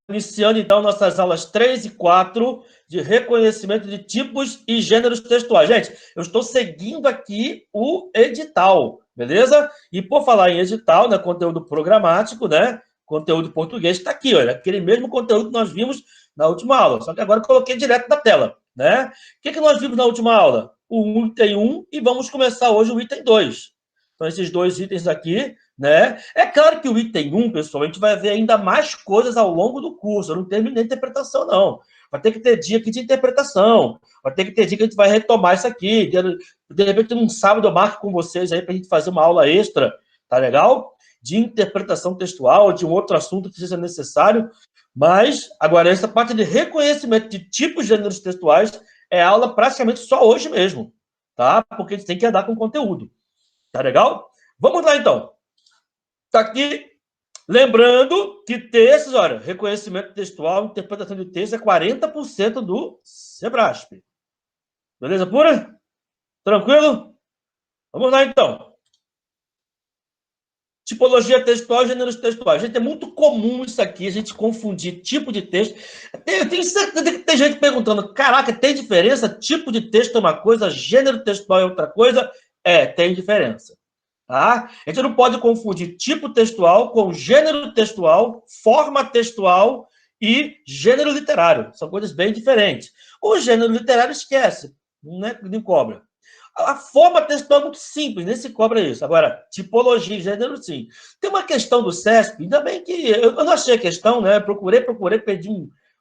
iniciando, então, nossas aulas 3 e 4 de reconhecimento de tipos e gêneros textuais. Gente, eu estou seguindo aqui o edital, beleza? E por falar em edital, né, conteúdo programático, né, conteúdo português, está aqui, olha, aquele mesmo conteúdo que nós vimos na última aula, só que agora eu coloquei direto na tela, né? O que nós vimos na última aula? O item 1 e vamos começar hoje o item 2. Então, esses dois itens aqui, né? É claro que o item 1, pessoal, a gente vai ver ainda mais coisas ao longo do curso. Eu não terminei a interpretação, não. Vai ter que ter dia aqui de interpretação. Vai ter que ter dia que a gente vai retomar isso aqui. De repente, num sábado eu marco com vocês aí para a gente fazer uma aula extra, tá legal? De interpretação textual, de um outro assunto que seja necessário. Mas, agora, essa parte de reconhecimento de tipos de gêneros textuais é aula praticamente só hoje mesmo, tá? Porque a gente tem que andar com conteúdo. Tá legal? Vamos lá, então. Tá aqui. Lembrando que textos, olha, reconhecimento textual, interpretação de texto é 40% do Sebrasp. Beleza pura? Tranquilo? Vamos lá, então. Tipologia textual e gêneros textuais. Gente, é muito comum isso aqui, a gente confundir tipo de texto. Eu tenho certeza que tem gente perguntando, caraca, tem diferença? Tipo de texto é uma coisa, gênero textual é outra coisa? É, tem diferença. Tá? A gente não pode confundir tipo textual com gênero textual, forma textual e gênero literário. São coisas bem diferentes. O gênero literário esquece, não cobra. A forma textual é muito simples, nem se cobra isso. Agora, tipologia e gênero, sim. Tem uma questão do CESP, ainda bem que eu não achei a questão, né? Procurei, perdi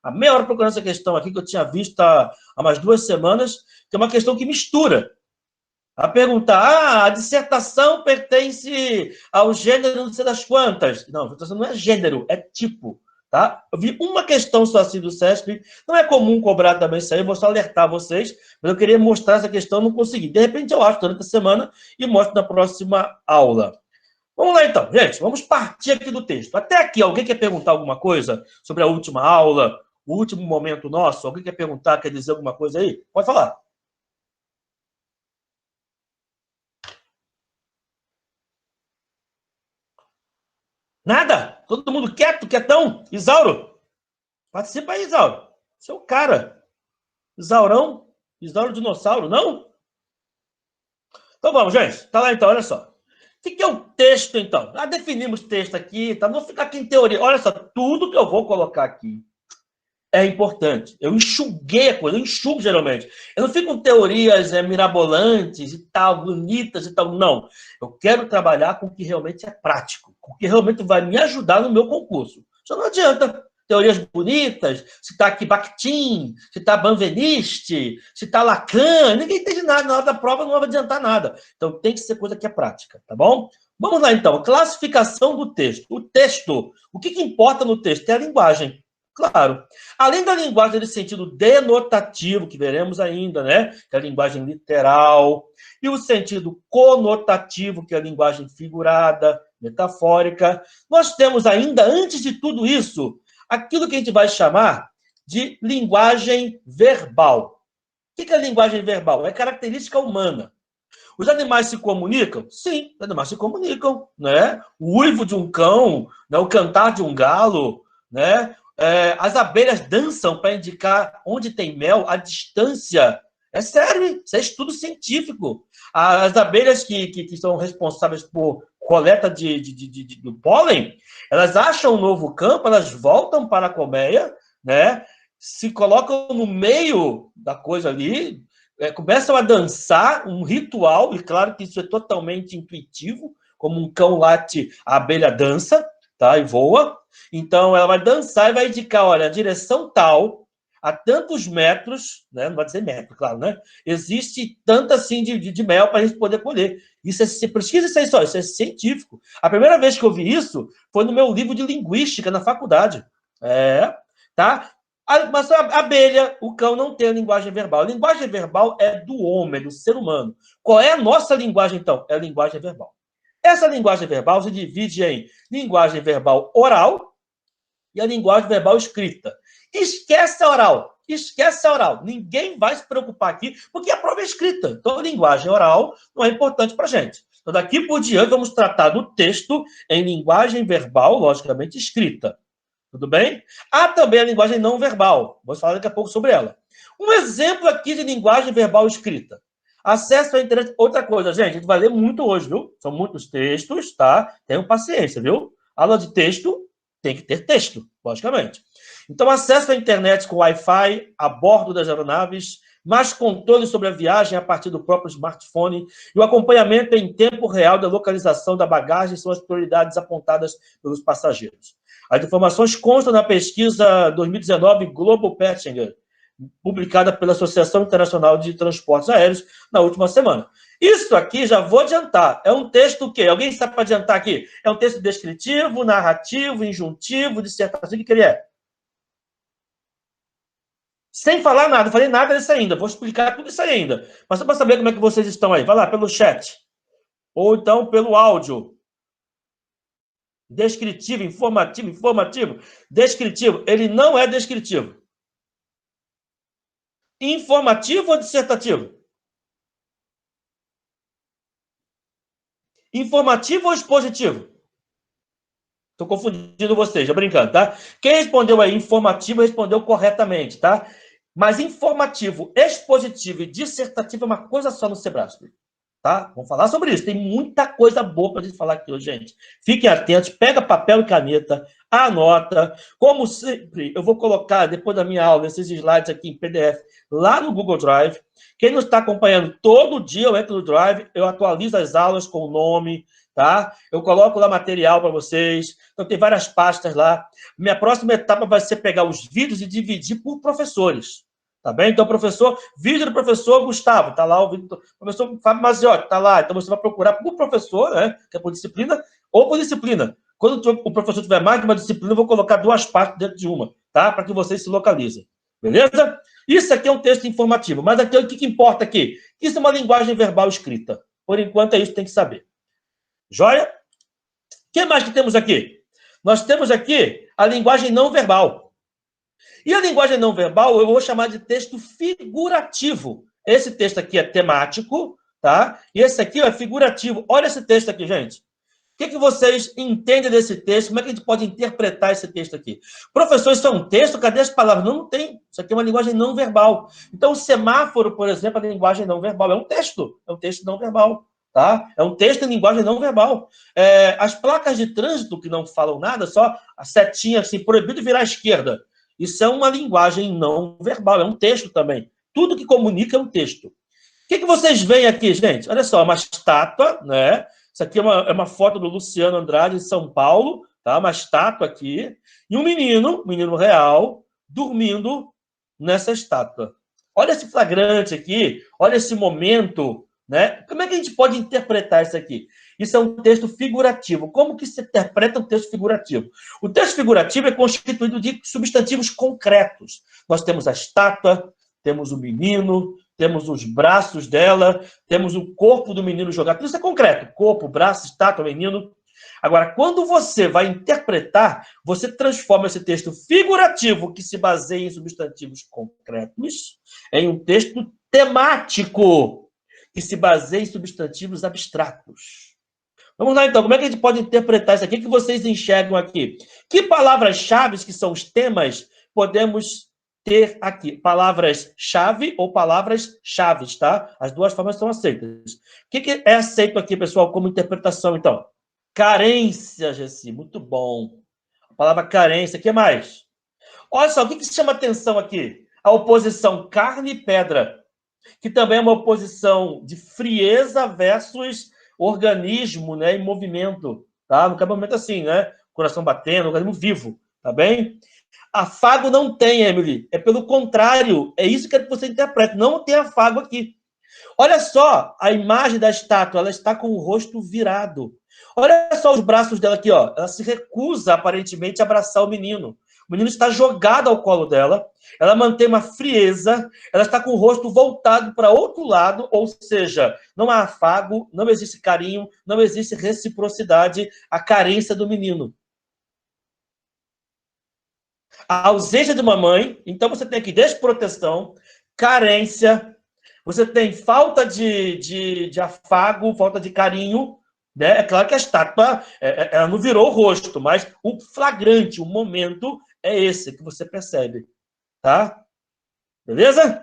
a meia hora procurando essa questão aqui, que eu tinha visto há umas 2 semanas, que é uma questão que mistura. A perguntar, a dissertação pertence ao gênero não sei das quantas. Não, a dissertação não é gênero, é tipo. Tá? Eu vi uma questão só assim do CESP, não é comum cobrar também isso aí, eu vou só alertar vocês, mas eu queria mostrar essa questão, não consegui. De repente eu acho durante a semana e mostro na próxima aula. Vamos lá então, gente, vamos partir aqui do texto. Até aqui, alguém quer perguntar alguma coisa sobre a última aula, o último momento nosso? Alguém quer perguntar, quer dizer alguma coisa aí? Pode falar. Nada? Todo mundo quieto, quietão? Isauro? Participa aí, Isauro. Seu cara. Isaurão? Isauro dinossauro, não? Então vamos, gente. Tá lá então, olha só. O que é o texto, então? Já definimos texto aqui, tá? Não ficar aqui em teoria. Olha só, tudo que eu vou colocar aqui é importante. Eu enxuguei a coisa, eu enxugo geralmente. Eu não fico com teorias mirabolantes e tal, bonitas e tal. Não. Eu quero trabalhar com o que realmente é prático, com o que realmente vai me ajudar no meu concurso. Só não adianta teorias bonitas, se está aqui Bakhtin, se está Benveniste, se está Lacan, ninguém entende nada, na hora da prova não vai adiantar nada. Então tem que ser coisa que é prática, tá bom? Vamos lá então, classificação do texto. O texto, o que importa no texto é a linguagem. Claro. Além da linguagem de sentido denotativo, que veremos ainda, né? Que é a linguagem literal, e o sentido conotativo, que é a linguagem figurada, metafórica, nós temos ainda, antes de tudo isso, aquilo que a gente vai chamar de linguagem verbal. O que é linguagem verbal? É característica humana. Os animais se comunicam? Sim, os animais se comunicam, né? O uivo de um cão, né? O cantar de um galo, né? As abelhas dançam para indicar onde tem mel, a distância. É sério, isso é estudo científico. As abelhas que são responsáveis por coleta do pólen, elas acham um novo campo, elas voltam para a colmeia, né? Se colocam no meio da coisa ali, começam a dançar um ritual, e claro que isso é totalmente intuitivo, como um cão late, a abelha dança, tá? E voa. Então, ela vai dançar e vai indicar, olha, a direção tal, a tantos metros, né? Não vai dizer metro, claro, né? Existe tanto assim de mel para a gente poder colher. Isso é, pesquisa isso aí só, isso é científico. A primeira vez que eu vi isso foi no meu livro de linguística na faculdade. Tá? Mas a abelha, o cão não tem a linguagem verbal. A linguagem verbal é do homem, do ser humano. Qual é a nossa linguagem, então? É a linguagem verbal. Essa linguagem verbal se divide em linguagem verbal oral e a linguagem verbal escrita. Esquece a oral. Esquece a oral. Ninguém vai se preocupar aqui, porque a prova é escrita. Então, a linguagem oral não é importante para a gente. Então, daqui por diante, vamos tratar do texto em linguagem verbal, logicamente, escrita. Tudo bem? Há também a linguagem não verbal. Vou falar daqui a pouco sobre ela. Um exemplo aqui de linguagem verbal escrita. Acesso à internet. Outra coisa, gente, a gente vai ler muito hoje, viu? São muitos textos, tá? Tenham paciência, viu? Aula de texto tem que ter texto, logicamente. Então, acesso à internet com Wi-Fi a bordo das aeronaves, mais controle sobre a viagem a partir do próprio smartphone e o acompanhamento em tempo real da localização da bagagem são as prioridades apontadas pelos passageiros. As informações constam na pesquisa 2019 Global Passenger, publicada pela Associação Internacional de Transportes Aéreos na última semana. Isso aqui, já vou adiantar, é um texto o quê? Alguém sabe para adiantar aqui? É um texto descritivo, narrativo, injuntivo, dissertativo, o que ele é? Sem falar nada, não falei nada disso ainda, vou explicar tudo isso aí ainda. Mas só para saber como é que vocês estão aí. Vai lá, pelo chat. Ou então pelo áudio. Descritivo, informativo. Descritivo, ele não é descritivo. Informativo ou dissertativo? Informativo ou expositivo? Estou confundindo vocês, já brincando, tá? Quem respondeu aí informativo, respondeu corretamente, tá? Mas informativo, expositivo e dissertativo é uma coisa só no Sebrasp. Tá? Vamos falar sobre isso. Tem muita coisa boa para a gente falar aqui hoje, gente. Fiquem atentos, pega papel e caneta, anota. Como sempre, eu vou colocar, depois da minha aula, esses slides aqui em PDF, lá no Google Drive. Quem não está acompanhando todo dia, eu entro no Drive, eu atualizo as aulas com o nome, tá? Eu coloco lá material para vocês. Então, tem várias pastas lá. Minha próxima etapa vai ser pegar os vídeos e dividir por professores. Tá bem? Então, professor, vídeo do professor Gustavo, tá lá o vídeo do professor Fábio Maziotti, tá lá. Então, você vai procurar por professor, né, que é por disciplina, ou por disciplina. Quando o professor tiver mais de uma disciplina, eu vou colocar duas partes dentro de uma, tá? Para que vocês se localizem. Beleza? Isso aqui é um texto informativo. Mas aqui, o que importa aqui? Isso é uma linguagem verbal escrita. Por enquanto, é isso que tem que saber. Joia? O que mais que temos aqui? Nós temos aqui a linguagem não verbal. E a linguagem não verbal eu vou chamar de texto figurativo. Esse texto aqui é temático, tá? E esse aqui é figurativo. Olha esse texto aqui, gente. O que vocês entendem desse texto? Como é que a gente pode interpretar esse texto aqui? Professor, isso é um texto? Cadê as palavras? Não tem. Isso aqui é uma linguagem não verbal. Então, o semáforo, por exemplo, é a linguagem não verbal. É um texto. É um texto não verbal. Tá? É um texto em linguagem não verbal. As placas de trânsito que não falam nada, só a setinha assim, proibido virar à esquerda. Isso é uma linguagem não verbal, é um texto também. Tudo que comunica é um texto. O que vocês veem aqui, gente? Olha só, uma estátua, né? Isso aqui é uma foto do Luciano Andrade, em São Paulo, tá? Uma estátua aqui. E um menino real, dormindo nessa estátua. Olha esse flagrante aqui, olha esse momento, né? Como é que a gente pode interpretar isso aqui? Isso é um texto figurativo. Como que se interpreta um texto figurativo? O texto figurativo é constituído de substantivos concretos. Nós temos a estátua, temos o menino, temos os braços dela, temos o corpo do menino jogado. Tudo isso é concreto. Corpo, braço, estátua, menino. Agora, quando você vai interpretar, você transforma esse texto figurativo, que se baseia em substantivos concretos, em um texto temático, que se baseia em substantivos abstratos. Vamos lá, então. Como é que a gente pode interpretar isso aqui? O que vocês enxergam aqui? Que palavras-chave, que são os temas, podemos ter aqui? Palavras-chave ou palavras-chaves, tá? As duas formas são aceitas. O que é aceito aqui, pessoal, como interpretação, então? Carência, Gessi. Muito bom. A palavra carência. O que mais? Olha só, o que chama atenção aqui? A oposição carne e pedra, que também é uma oposição de frieza versus organismo, né, em movimento, tá? No momento assim, né? Coração batendo, organismo vivo, tá bem? Afago não tem, Emily. É pelo contrário. É isso que você interpreta. Não tem afago aqui. Olha só a imagem da estátua. Ela está com o rosto virado. Olha só os braços dela aqui, ó. Ela se recusa, aparentemente, a abraçar o menino. O menino está jogado ao colo dela. Ela mantém uma frieza. Ela está com o rosto voltado para outro lado. Ou seja, não há afago, não existe carinho, não existe reciprocidade. A carência do menino. A ausência de uma mãe. Então, você tem aqui desproteção, carência. Você tem falta de afago, falta de carinho. Né? É claro que a estátua ela não virou o rosto, mas o flagrante, o momento é esse que você percebe, tá? Beleza?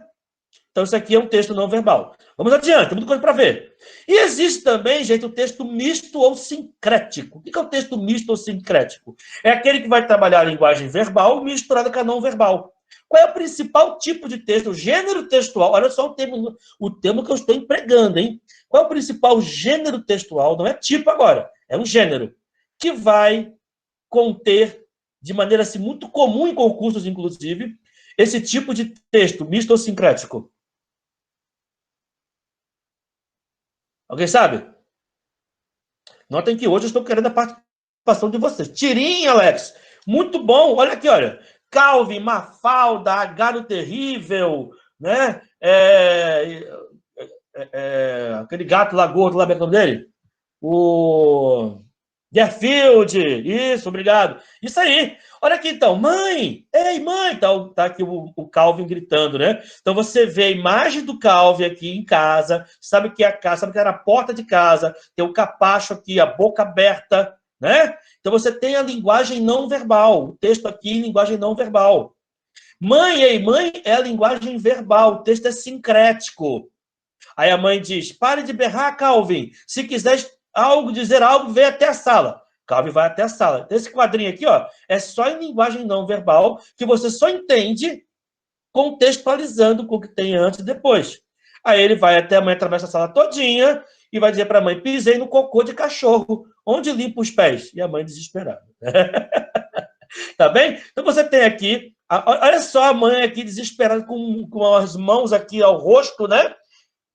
Então, isso aqui é um texto não verbal. Vamos adiante, tem muita coisa para ver. E existe também, gente, o texto misto ou sincrético. O que é o texto misto ou sincrético? É aquele que vai trabalhar a linguagem verbal misturada com a não verbal. Qual é o principal tipo de texto? O gênero textual. Olha só o termo que eu estou empregando, hein? Qual é o principal gênero textual? Não é tipo agora, é um gênero. Que vai conter, de maneira assim, muito comum em concursos, inclusive, esse tipo de texto misto ou sincrético. Alguém sabe? Notem que hoje eu estou querendo a participação de vocês. Tirinha, Alex. Muito bom. Olha aqui, olha. Calvin, Mafalda, Agado Terrível, né? Aquele gato lá gordo, lá, como é o nome dele? O Garfield. Isso, obrigado. Isso aí. Olha aqui, então. Mãe! Ei, mãe! Tá aqui o Calvin gritando, né? Então, você vê a imagem do Calvin aqui em casa. Sabe que é a casa, sabe que era a porta de casa. Tem o capacho aqui, a boca aberta, né? Então, você tem a linguagem não verbal. O texto aqui em linguagem não verbal. Mãe, ei, mãe, é a linguagem verbal. O texto é sincrético. Aí a mãe diz, pare de berrar, Calvin. Se quiser dizer algo, vem até a sala. Calvin vai até a sala. Esse quadrinho aqui, ó, é só em linguagem não verbal, que você só entende contextualizando com o que tem antes e depois. Aí ele vai até a mãe, atravessa a sala todinha e vai dizer para a mãe, pisei no cocô de cachorro, onde limpa os pés? E a mãe desesperada. Tá bem? Então você tem aqui, olha só a mãe aqui desesperada com as mãos aqui ao rosto, né?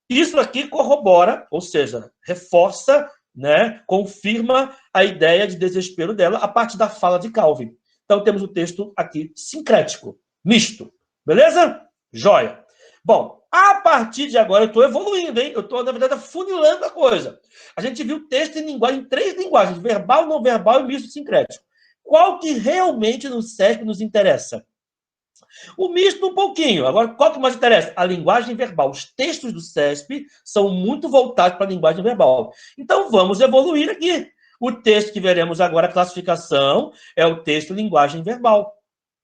Isso aqui corrobora, ou seja, reforça, né, confirma a ideia de desespero dela a partir da fala de Calvin. Então, temos o texto aqui sincrético, misto. Beleza? Joia. Bom, a partir de agora, eu estou evoluindo, hein? Eu estou, na verdade, afunilando a coisa. A gente viu o texto em três linguagens, verbal, não verbal e misto sincrético. Qual que realmente no SESP nos interessa? O misto um pouquinho. Agora, qual que mais interessa? A linguagem verbal. Os textos do CESP são muito voltados para a linguagem verbal. Então, vamos evoluir aqui. O texto que veremos agora, a classificação, é o texto linguagem verbal.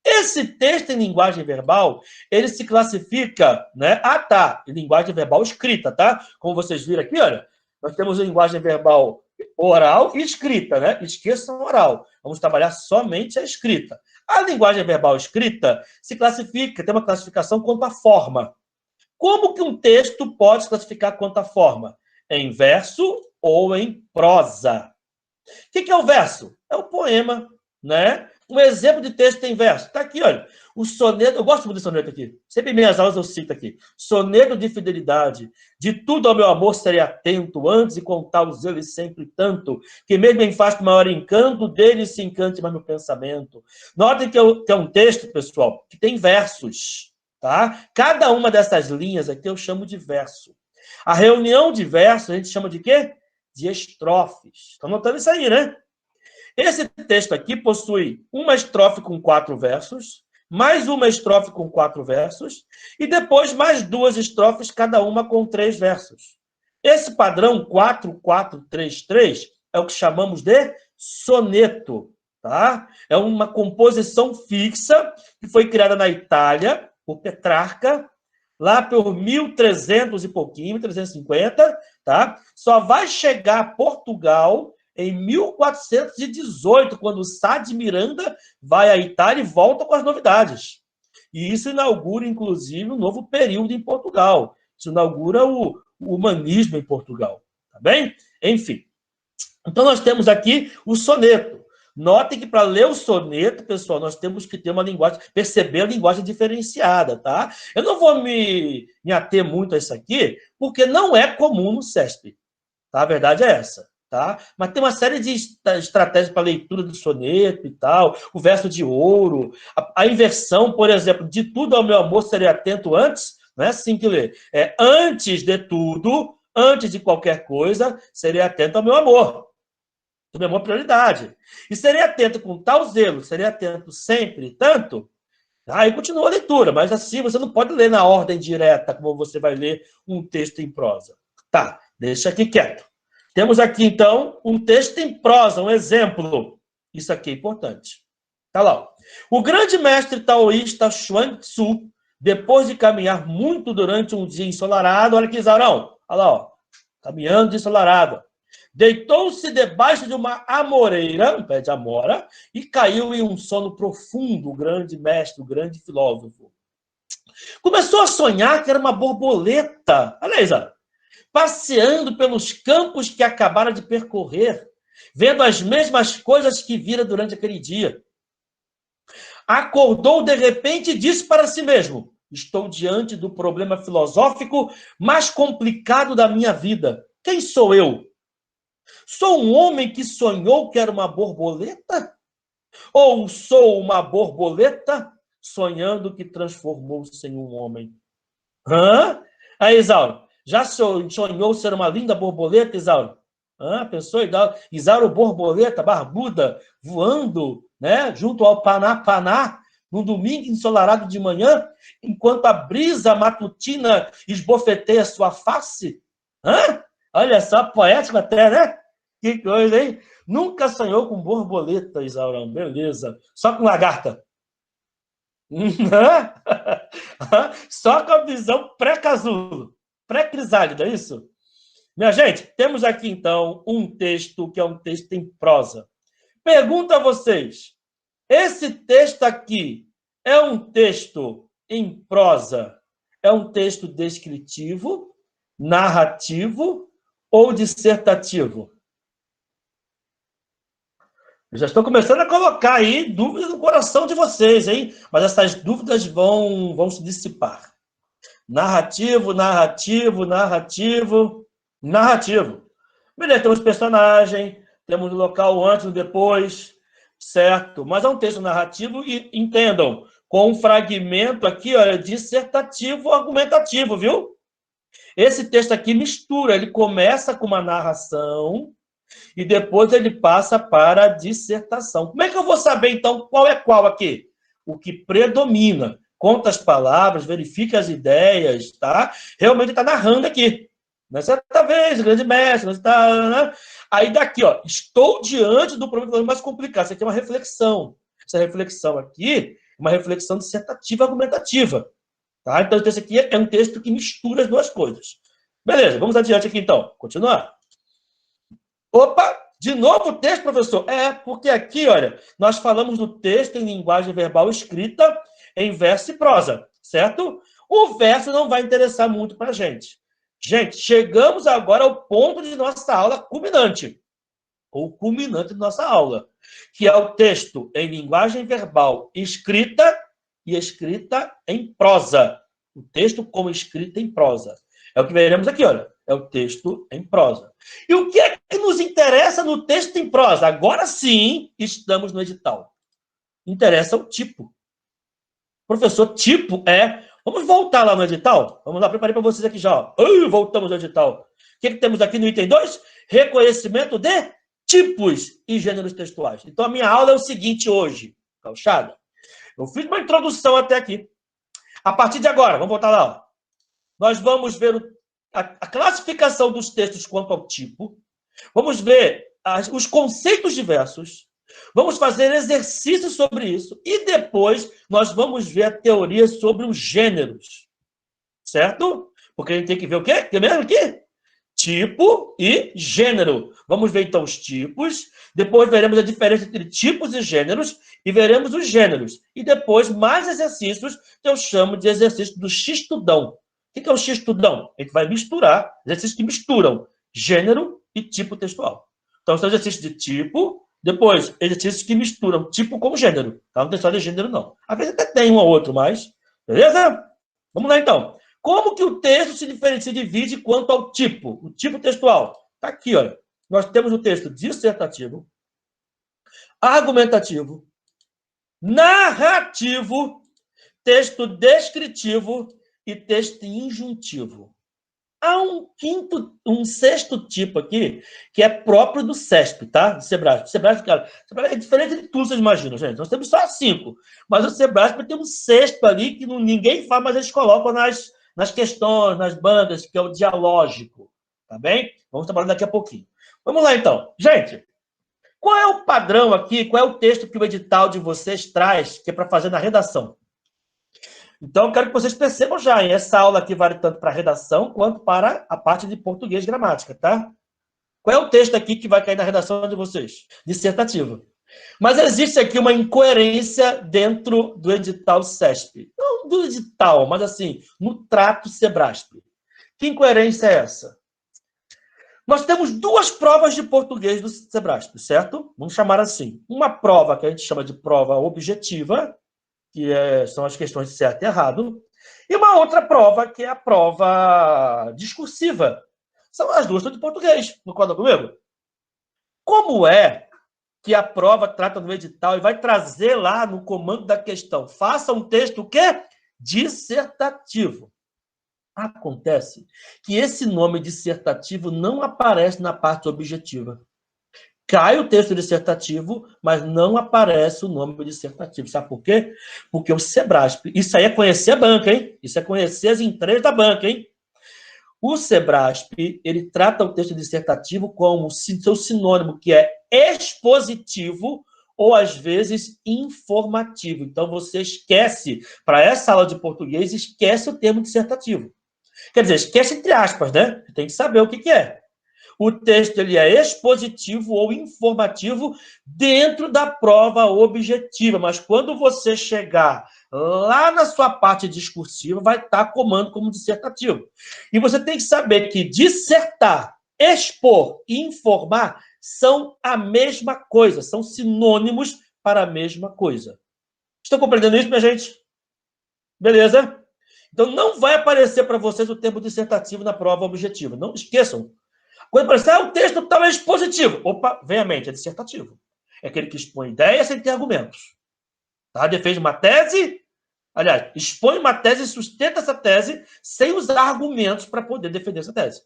Esse texto em linguagem verbal, ele se classifica, né? Ah, tá. Em linguagem verbal escrita, tá? Como vocês viram aqui, olha, nós temos a linguagem verbal oral e escrita, né? Esqueçam oral. Vamos trabalhar somente a escrita. A linguagem verbal escrita se classifica, tem uma classificação quanto à forma. Como que um texto pode se classificar quanto à forma? Em verso ou em prosa. O que é o verso? É o poema, né? Um exemplo de texto tem verso. Está aqui, olha. O soneto, eu gosto muito de soneto aqui. Sempre em minhas aulas eu cito aqui. Soneto de fidelidade. De tudo ao meu amor serei atento, antes de contar os eles sempre tanto, que mesmo em face do maior encanto, dele se encante mais meu pensamento. Notem que é um texto, pessoal, que tem versos, tá? Cada uma dessas linhas aqui eu chamo de verso. A reunião de versos a gente chama de quê? De estrofes. Estão notando isso aí, né? Esse texto aqui possui uma estrofe com 4 versos, mais uma estrofe com 4 versos, e depois mais 2 estrofes, cada uma com 3 versos. Esse padrão 4-4-3-3 é o que chamamos de soneto, tá? É uma composição fixa que foi criada na Itália por Petrarca, lá por 1300 e pouquinho, 1350, tá? Só vai chegar a Portugal em 1418, quando o Sá de Miranda vai à Itália e volta com as novidades. E isso inaugura, inclusive, um novo período em Portugal. Isso inaugura o humanismo em Portugal. Tá bem? Enfim. Então, nós temos aqui o soneto. Notem que para ler o soneto, pessoal, nós temos que ter uma linguagem, perceber a linguagem diferenciada, tá? Eu não vou me ater muito a isso aqui, porque não é comum no CESP. Tá? A verdade é essa. Tá? Mas tem uma série de estratégias para leitura do soneto e tal, o verso de ouro, a inversão, por exemplo, de tudo ao meu amor serei atento antes, não é assim que lê, é antes de tudo, antes de qualquer coisa, serei atento ao meu amor. O meu amor é prioridade. E serei atento com tal zelo, serei atento sempre, tanto. Aí continua a leitura, mas assim você não pode ler na ordem direta, como você vai ler um texto em prosa. Tá, deixa aqui quieto. Temos aqui, então, um texto em prosa, um exemplo. Isso aqui é importante. Tá lá. Ó. O grande mestre taoísta Chuang Tzu, depois de caminhar muito durante um dia ensolarado, olha aqui, Isaurão, olha lá, ó, caminhando de ensolarado, deitou-se debaixo de uma amoreira, um pé de amora, e caiu em um sono profundo, o grande mestre, o grande filósofo. Começou a sonhar que era uma borboleta, olha aí, Isaurão, passeando pelos campos que acabara de percorrer, vendo as mesmas coisas que vira durante aquele dia. Acordou de repente e disse para si mesmo: estou diante do problema filosófico mais complicado da minha vida. Quem sou eu? Sou um homem que sonhou que era uma borboleta? Ou sou uma borboleta sonhando que transformou-se em um homem? Hã? Aí, Isauro, já sonhou ser uma linda borboleta, Isauro? Hã? Pensou, Isauro, borboleta, barbuda, voando, né, junto ao Paná, num domingo ensolarado de manhã, enquanto a brisa matutina esbofeteia sua face? Hã? Olha só, poético até, né? Que coisa, hein? Nunca sonhou com borboleta, Isaurão, beleza. Só com lagarta. Só com a visão pré-casulo, pré-crisálida, é isso? Minha gente, temos aqui, então, um texto que é um texto em prosa. Pergunto a vocês, esse texto aqui é um texto em prosa? É um texto descritivo, narrativo ou dissertativo? Eu já estou começando a colocar aí dúvidas no coração de vocês, hein? Mas essas dúvidas vão se dissipar. Narrativo, narrativo, narrativo, narrativo. Beleza, temos personagem, temos o local antes e depois, certo? Mas é um texto narrativo e, entendam, com um fragmento aqui, olha, dissertativo, argumentativo, viu? Esse texto aqui mistura, ele começa com uma narração e depois ele passa para a dissertação. Como é que eu vou saber, então, qual é qual aqui? O que predomina. Conta as palavras, verifica as ideias, tá? Realmente está narrando aqui. Certa vez, grande mestre, está... Aí daqui, ó, estou diante do problema mais complicado. Isso aqui é uma reflexão. Essa reflexão aqui é uma reflexão dissertativa argumentativa. Tá? Então, esse aqui é um texto que mistura as duas coisas. Beleza, vamos adiante aqui, então. Continuar. Opa, de novo o texto, professor? É, porque aqui, olha, nós falamos do texto em linguagem verbal escrita em verso e prosa, certo? O verso não vai interessar muito para a gente. Gente, chegamos agora ao ponto de nossa aula culminante, ou culminante de nossa aula, que é o texto em linguagem verbal escrita e escrita em prosa. O texto como escrita em prosa. É o que veremos aqui, olha. É o texto em prosa. E o que é que nos interessa no texto em prosa? Agora sim, estamos no edital. Interessa o tipo. Professor, tipo é... Vamos voltar lá no edital? Vamos lá, preparei para vocês aqui já. Voltamos ao edital. O que temos aqui no item 2? Reconhecimento de tipos e gêneros textuais. Então, a minha aula é o seguinte hoje, gauchada. Eu fiz uma introdução até aqui. A partir de agora, vamos voltar lá. Ó. Nós vamos ver a classificação dos textos quanto ao tipo. Vamos ver os conceitos diversos. Vamos fazer exercícios sobre isso. E depois nós vamos ver a teoria sobre os gêneros. Certo? Porque a gente tem que ver o quê? O que mesmo aqui? Tipo e gênero. Vamos ver, então, os tipos. Depois veremos a diferença entre tipos e gêneros. E veremos os gêneros. E depois, mais exercícios que eu chamo de exercício do X-tudão. O que é o X-tudão? A gente vai misturar, exercícios que misturam gênero e tipo textual. Então, são exercícios de tipo, depois, exercícios que misturam tipo com gênero. Tá? Não tem só de gênero, não. Às vezes até tem um ou outro, mas... Beleza? Vamos lá, então. Como que o texto se divide quanto ao tipo? O tipo textual. Está aqui, olha. Nós temos o texto dissertativo, argumentativo, narrativo, texto descritivo e texto injuntivo. Há um sexto tipo aqui, que é próprio do CESP, tá? Do Sebrasp. Sebrasp, cara, é diferente de tudo, vocês imaginam, gente. Nós temos só 5. Mas o Sebrasp tem um sexto ali que ninguém faz, mas eles colocam nas questões, nas bandas, que é o dialógico. Tá bem? Vamos trabalhar daqui a pouquinho. Vamos lá, então. Gente, Qual é o padrão aqui? Qual é o texto que o edital de vocês traz, que é para fazer na redação? Então, eu quero que vocês percebam já, hein? Essa aula aqui vale tanto para a redação quanto para a parte de português e gramática, tá? Qual é o texto aqui que vai cair na redação de vocês? Dissertativo. Mas existe aqui uma incoerência dentro do edital SESP. Não do edital, mas assim, no trato SEBRASP. Que incoerência é essa? Nós temos duas provas de português do SEBRASP, certo? Vamos chamar assim. Uma prova que a gente chama de prova objetiva, que são as questões de certo e errado, e uma outra prova que é a prova discursiva. São as duas de português. Concorda comigo? Como é que a prova trata no edital e vai trazer lá no comando da questão? Faça um texto o quê? Dissertativo. Acontece que esse nome dissertativo não aparece na parte objetiva. Cai o texto dissertativo, mas não aparece o nome dissertativo. Sabe por quê? Porque o SEBRASP... Isso aí é conhecer a banca, hein? Isso é conhecer as entregas da banca, hein? O SEBRASP, ele trata o texto dissertativo como seu sinônimo, que é expositivo ou, às vezes, informativo. Então, você esquece, para essa aula de português, esquece o termo dissertativo. Quer dizer, esquece entre aspas, né? Tem que saber o que é. O texto ele é expositivo ou informativo dentro da prova objetiva, mas quando você chegar lá na sua parte discursiva, vai estar comando como dissertativo. E você tem que saber que dissertar, expor e informar são a mesma coisa, são sinônimos para a mesma coisa. Estão compreendendo isso, minha gente? Beleza? Então, não vai aparecer para vocês o termo dissertativo na prova objetiva. Não esqueçam. Quando aparecer, o texto tal é expositivo. Opa, vem à mente, é dissertativo. É aquele que expõe ideias sem ter argumentos. Tá? Defende uma tese, aliás, expõe uma tese e sustenta essa tese sem usar argumentos para poder defender essa tese.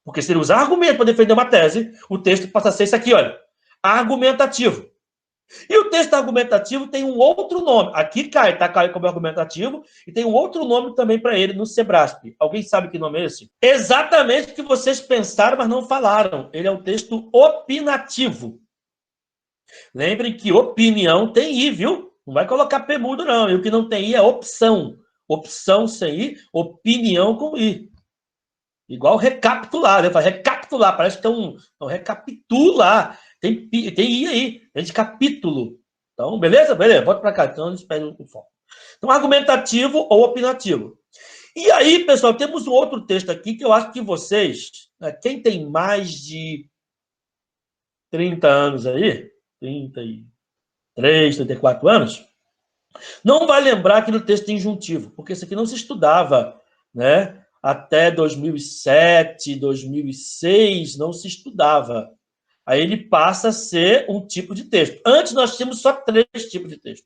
Porque se ele usar argumento para defender uma tese, o texto passa a ser isso aqui, olha, argumentativo. E o texto argumentativo tem um outro nome. Aqui cai, tá? Cai como argumentativo, e tem um outro nome também para ele no SEBRASP. Alguém sabe que nome é esse? Exatamente o que vocês pensaram, mas não falaram. Ele é um texto opinativo. Lembrem que opinião tem I, viu? Não vai colocar P mudo, não. E o que não tem I é opção. Opção sem I, opinião com I. Igual recapitular, né? Recapitular, parece que tem um recapitular. Tem I aí, é de capítulo. Então, beleza? Beleza, volta para cá. Então, eles pedem o foco. Então, argumentativo ou opinativo. E aí, pessoal, temos um outro texto aqui que eu acho que vocês, né, quem tem mais de 30 anos aí, 33, 34 anos, não vai lembrar aquele texto injuntivo, porque isso aqui não se estudava, né? Até 2007, 2006, não se estudava. Aí ele passa a ser um tipo de texto. Antes nós tínhamos só 3 tipos de texto.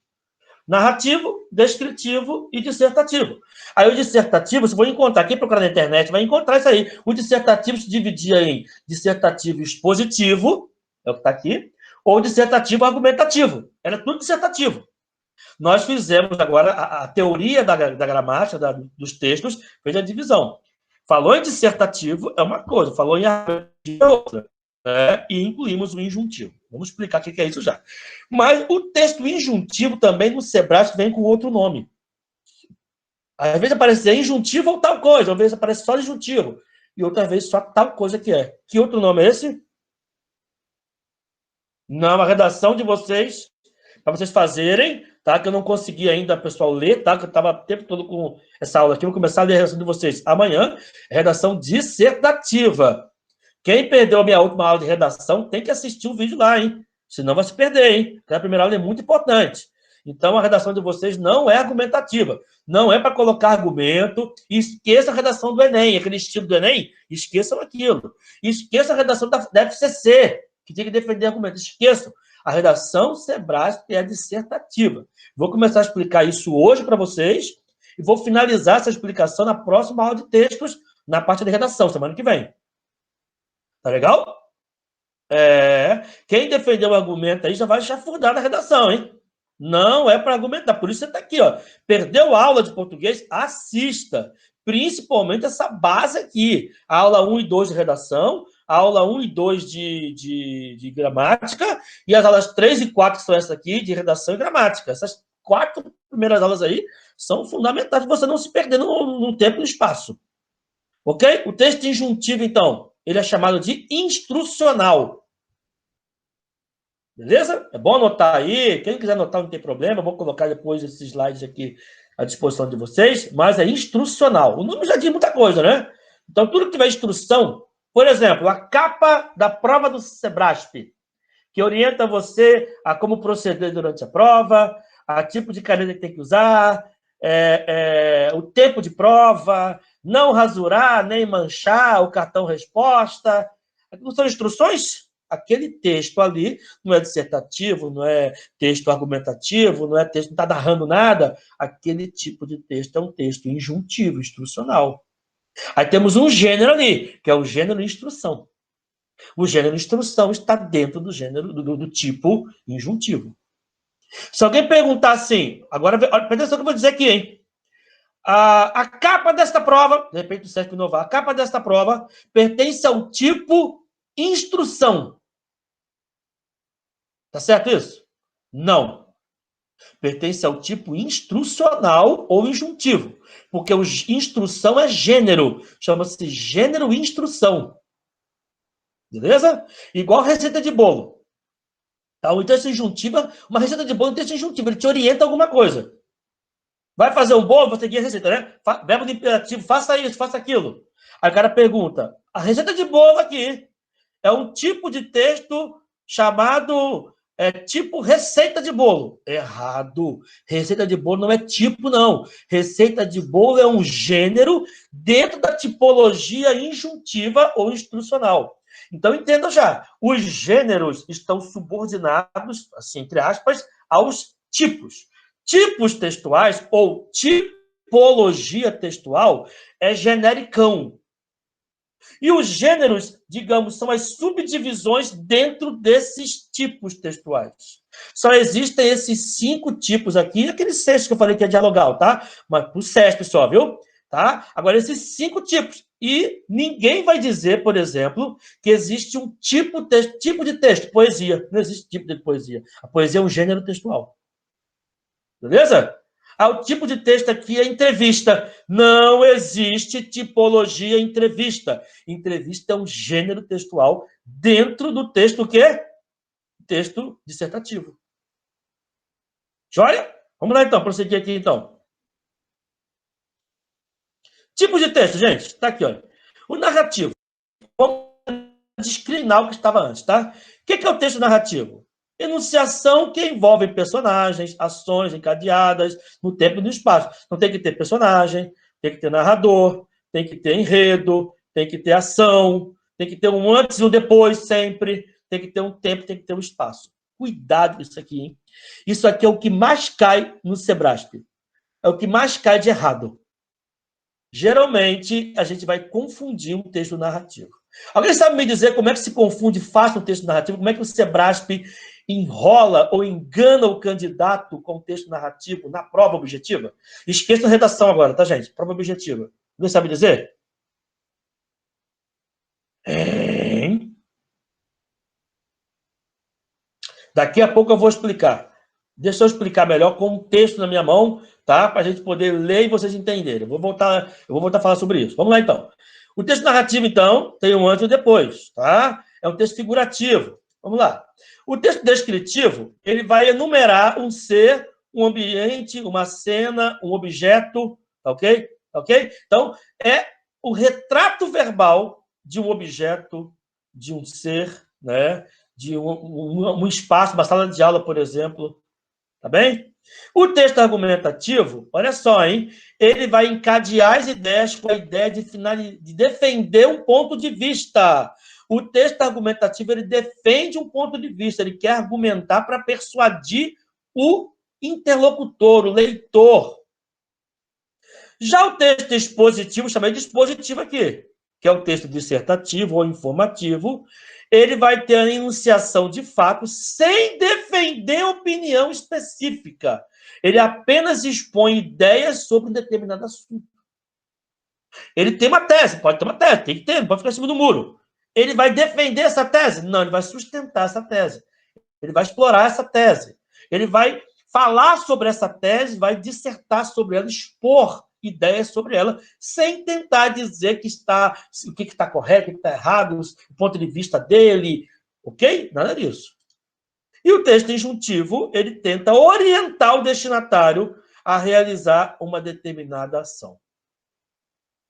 Narrativo, descritivo e dissertativo. Aí o dissertativo, você vai encontrar, quem procurar na internet vai encontrar isso aí. O dissertativo se dividia em dissertativo expositivo, é o que está aqui, ou dissertativo argumentativo. Era tudo dissertativo. Nós fizemos agora a teoria da gramática, dos textos, fez a divisão. Falou em dissertativo é uma coisa, falou em argumentativo é outra. E incluímos o injuntivo. Vamos explicar o que é isso já. Mas o texto injuntivo também no SEBRASP vem com outro nome. Às vezes aparece injuntivo ou tal coisa, às vezes aparece só injuntivo, e outras vezes só tal coisa que é. Que outro nome é esse? Não, a redação de vocês, para vocês fazerem, tá? Que eu não consegui ainda, pessoal, ler, tá? Que eu estava o tempo todo com essa aula aqui, vou começar a ler a redação de vocês amanhã, redação dissertativa. Quem perdeu a minha última aula de redação tem que assistir o vídeo lá, hein? Senão vai se perder, hein? Porque a primeira aula é muito importante. Então, a redação de vocês não é argumentativa. Não é para colocar argumento. Esqueça a redação do Enem, aquele estilo do Enem. Esqueçam aquilo. Esqueça a redação da FCC, que tem que defender argumento. Esqueçam. A redação SEBRASP é dissertativa. Vou começar a explicar isso hoje para vocês e vou finalizar essa explicação na próxima aula de textos, na parte de redação, semana que vem. Tá legal? Quem defendeu o argumento aí já vai chafurdar na redação, hein? Não é para argumentar. Por isso você está aqui, ó. Perdeu a aula de português? Assista. Principalmente essa base aqui. A aula 1 e 2 de redação, a aula 1 e 2 de gramática, e as aulas 3 e 4, que são essas aqui, de redação e gramática. Essas 4 primeiras aulas aí são fundamentais para você não se perder no tempo e no espaço. Ok? O texto injuntivo, então, ele é chamado de instrucional. Beleza? É bom anotar aí. Quem quiser anotar não tem problema. Eu vou colocar depois esses slides aqui à disposição de vocês. Mas é instrucional. O nome já diz muita coisa, né? Então, tudo que tiver instrução... Por exemplo, a capa da prova do Sebrasp, que orienta você a como proceder durante a prova, a tipo de caneta que tem que usar, o tempo de prova, não rasurar nem manchar o cartão resposta. Não são instruções? Aquele texto ali não é dissertativo, não é texto argumentativo, não é texto, não está narrando nada. Aquele tipo de texto é um texto injuntivo, instrucional. Aí temos um gênero ali, que é o gênero instrução. O gênero instrução está dentro do gênero, do tipo injuntivo. Se alguém perguntar assim, agora, presta atenção que eu vou dizer aqui, hein? A capa desta prova, de repente o Sérgio inovar, a capa desta prova pertence ao tipo instrução. Tá certo isso? Não. Pertence ao tipo instrucional ou injuntivo. Porque o instrução é gênero. Chama-se gênero instrução. Beleza? Igual receita de bolo. Tá? O texto injuntivo, uma receita de bolo é um texto injuntivo. Ele te orienta a alguma coisa. Vai fazer um bolo, você seguir a receita, né? Verbo do imperativo, faça isso, faça aquilo. Aí o cara pergunta, a receita de bolo aqui é um tipo de texto chamado tipo receita de bolo. Errado. Receita de bolo não é tipo, não. Receita de bolo é um gênero dentro da tipologia injuntiva ou instrucional. Então, entenda já, os gêneros estão subordinados, assim, entre aspas, aos tipos. Tipos textuais ou tipologia textual é genericão. E os gêneros, digamos, são as subdivisões dentro desses tipos textuais. Só existem esses 5 tipos aqui, aquele sexto que eu falei que é dialogal, tá? Mas pro SESP só, viu? Tá? Agora, esses 5 tipos. E ninguém vai dizer, por exemplo, que existe um tipo de texto, poesia. Não existe tipo de poesia. A poesia é um gênero textual. Beleza? O tipo de texto aqui é entrevista. Não existe tipologia entrevista. Entrevista é um gênero textual dentro do texto o quê? Texto dissertativo. Joia? Vamos lá, então. Prosseguir aqui, então. Tipo de texto, gente. Está aqui, olha. O narrativo. Vamos discriminar o que estava antes, tá? O que é o texto narrativo? Enunciação que envolve personagens, ações encadeadas no tempo e no espaço. Então tem que ter personagem, tem que ter narrador, tem que ter enredo, tem que ter ação, tem que ter um antes e um depois sempre, tem que ter um tempo, tem que ter um espaço. Cuidado com isso aqui, hein? Isso aqui é o que mais cai no Sebrasp. É o que mais cai de errado. Geralmente, a gente vai confundir um texto narrativo. Alguém sabe me dizer como é que se confunde fácil um texto narrativo? Como é que o Sebrasp enrola ou engana o candidato com o texto narrativo na prova objetiva? Esqueça a redação agora, tá, gente? Prova objetiva. Alguém sabe dizer? Daqui a pouco eu vou explicar. Deixa eu explicar melhor com um texto na minha mão, tá? Para a gente poder ler e vocês entenderem. Eu vou voltar a falar sobre isso. Vamos lá, então. O texto narrativo, então, tem um antes e um depois, tá? É um texto figurativo. Vamos lá. O texto descritivo, ele vai enumerar um ser, um ambiente, uma cena, um objeto, tá ok? Tá ok? Então, é o retrato verbal de um objeto, de um ser, né? De um espaço, uma sala de aula, por exemplo, tá bem? O texto argumentativo, olha só, hein? Ele vai encadear as ideias com a ideia de defender um ponto de vista. O texto argumentativo, ele defende um ponto de vista, ele quer argumentar para persuadir o interlocutor, o leitor. Já o texto expositivo, chamei de expositivo aqui, que é o texto dissertativo ou informativo, ele vai ter a enunciação de fato sem defender opinião específica. Ele apenas expõe ideias sobre um determinado assunto. Ele tem uma tese, pode ter uma tese, tem que ter, não pode ficar em cima do muro. Ele vai defender essa tese? Não, ele vai sustentar essa tese. Ele vai explorar essa tese. Ele vai falar sobre essa tese, vai dissertar sobre ela, expor ideias sobre ela, sem tentar dizer que o que está correto, o que está errado, o ponto de vista dele, ok? Nada disso. E o texto injuntivo, ele tenta orientar o destinatário a realizar uma determinada ação.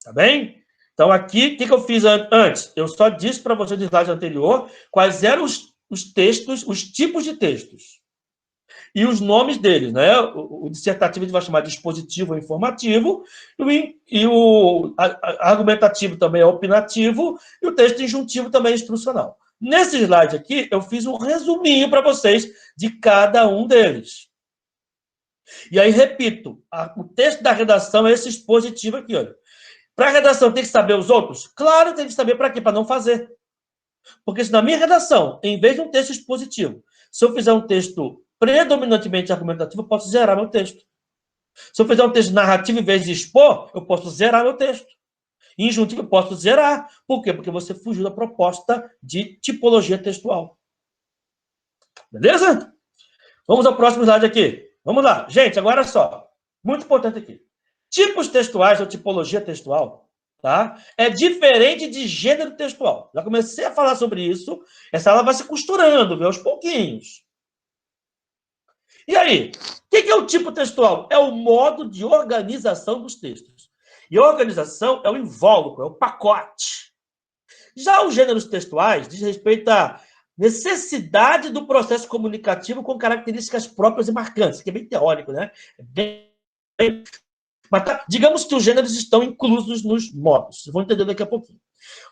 Tá bem? Então, aqui, o que eu fiz antes? Eu só disse para você no slide anterior quais eram os textos, os tipos de textos. E os nomes deles, né? O dissertativo a gente vai chamar de expositivo ou informativo, e o argumentativo também é opinativo, e o texto injuntivo também é instrucional. Nesse slide aqui, eu fiz um resuminho para vocês de cada um deles. E aí, repito, o texto da redação é esse expositivo aqui, olha. Para a redação, tem que saber os outros? Claro, tem que saber para quê? Para não fazer. Porque se na minha redação, em vez de um texto expositivo, se eu fizer um texto predominantemente argumentativo, eu posso zerar meu texto. Se eu fizer um texto narrativo em vez de expor, eu posso zerar meu texto. Injuntivo, eu posso zerar. Por quê? Porque você fugiu da proposta de tipologia textual. Beleza? Vamos ao próximo slide aqui. Vamos lá. Gente, agora só. Muito importante aqui. Tipos textuais ou tipologia textual, tá? É diferente de gênero textual. Já comecei a falar sobre isso. Essa aula vai se costurando, viu? Aos pouquinhos. E aí? O que é o tipo textual? É o modo de organização dos textos. E organização é o invólucro, é o pacote. Já os gêneros textuais diz respeito à necessidade do processo comunicativo com características próprias e marcantes, que é bem teórico, né? Mas tá, digamos que os gêneros estão inclusos nos modos. Vocês vão entender daqui a pouquinho.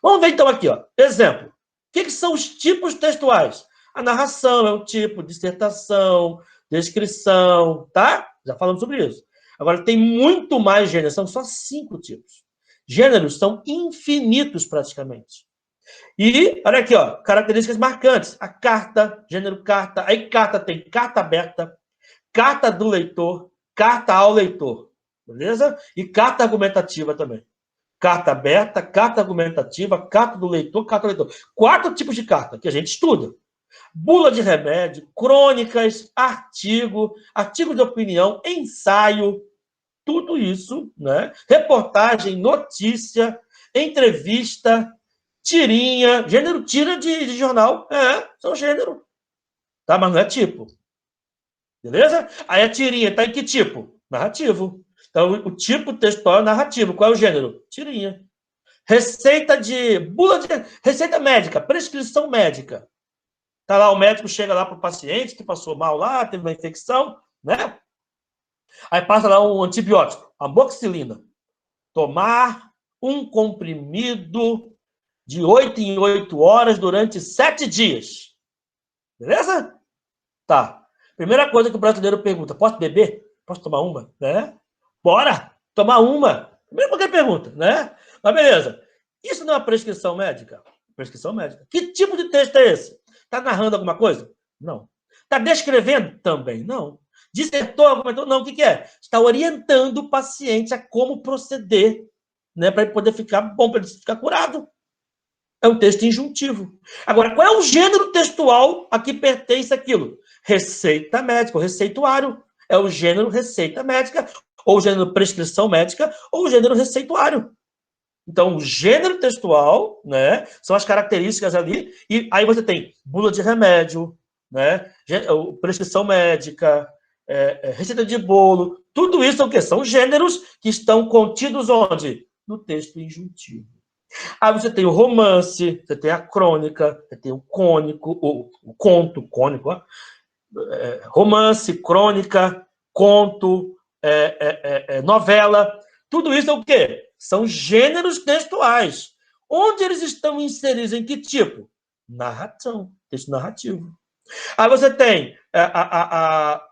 Vamos ver então aqui, ó. Exemplo. O que são os tipos textuais? A narração é um tipo, dissertação, descrição, tá? Já falamos sobre isso. Agora, tem muito mais gêneros, são só 5 tipos. Gêneros são infinitos, praticamente. E, olha aqui, ó, características marcantes. A carta, gênero carta. Aí, carta tem carta aberta, carta do leitor, carta ao leitor. Beleza? E carta argumentativa também. Carta aberta, carta argumentativa, carta do leitor, carta do leitor. 4 tipos de carta que a gente estuda. Bula de remédio, crônicas, artigo de opinião, ensaio, tudo isso, né? Reportagem, notícia, entrevista, tirinha, gênero tira de jornal, são gênero, tá? Mas não é tipo, beleza? Aí a tirinha tá em que tipo? Narrativo. Então, o tipo textual é narrativo. Qual é o gênero? Tirinha. Receita médica, prescrição médica. Tá lá, o médico chega lá para o paciente que passou mal lá, teve uma infecção, né? Aí passa lá um antibiótico, amoxicilina. Tomar um comprimido de 8 em 8 horas durante 7 dias. Beleza? Tá. Primeira coisa que o brasileiro pergunta, posso beber? Posso tomar uma? Né? Bora! Tomar uma. Primeira coisa que ele pergunta, né? Mas beleza. Isso não é uma prescrição médica? Prescrição médica. Que tipo de texto é esse? Está narrando alguma coisa? Não. Está descrevendo? Também não. Dissertou alguma coisa? Não. O que é? Está orientando o paciente a como proceder, né? Para ele poder ficar bom, para ele ficar curado. É um texto injuntivo. Agora, qual é o gênero textual a que pertence aquilo? Receita médica, o receituário. É o gênero receita médica, ou o gênero prescrição médica, ou o gênero receituário. Então, o gênero textual, né, são as características ali, e aí você tem bula de remédio, né, prescrição médica, receita de bolo, tudo isso é o quê? São gêneros que estão contidos onde? No texto injuntivo. Aí você tem o romance, você tem a crônica, você tem o cônico, o conto, cônico, romance, crônica, conto, novela. Tudo isso é o quê? São gêneros textuais. Onde eles estão inseridos? Em que tipo? Narração, texto narrativo. Aí você tem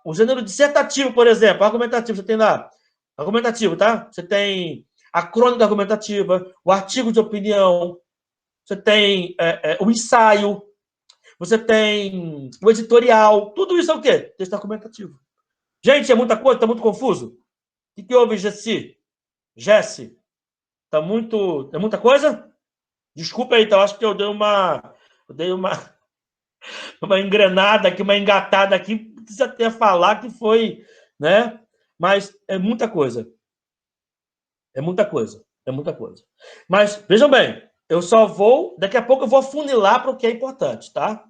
o gênero dissertativo, por exemplo, argumentativo. Você tem lá, argumentativo, tá? Você tem a crônica argumentativa, o artigo de opinião, você tem o ensaio, você tem o editorial. Tudo isso é o quê? Texto argumentativo. Gente, é muita coisa? Está muito confuso? O que houve, Jesse? É muita coisa? Desculpa aí, então, acho que eu dei uma engrenada aqui, uma engatada aqui, precisa até falar que foi, né? Mas é muita coisa. É muita coisa. É muita coisa. Mas, vejam bem, eu só vou... Daqui a pouco eu vou afunilar para o que é importante, tá?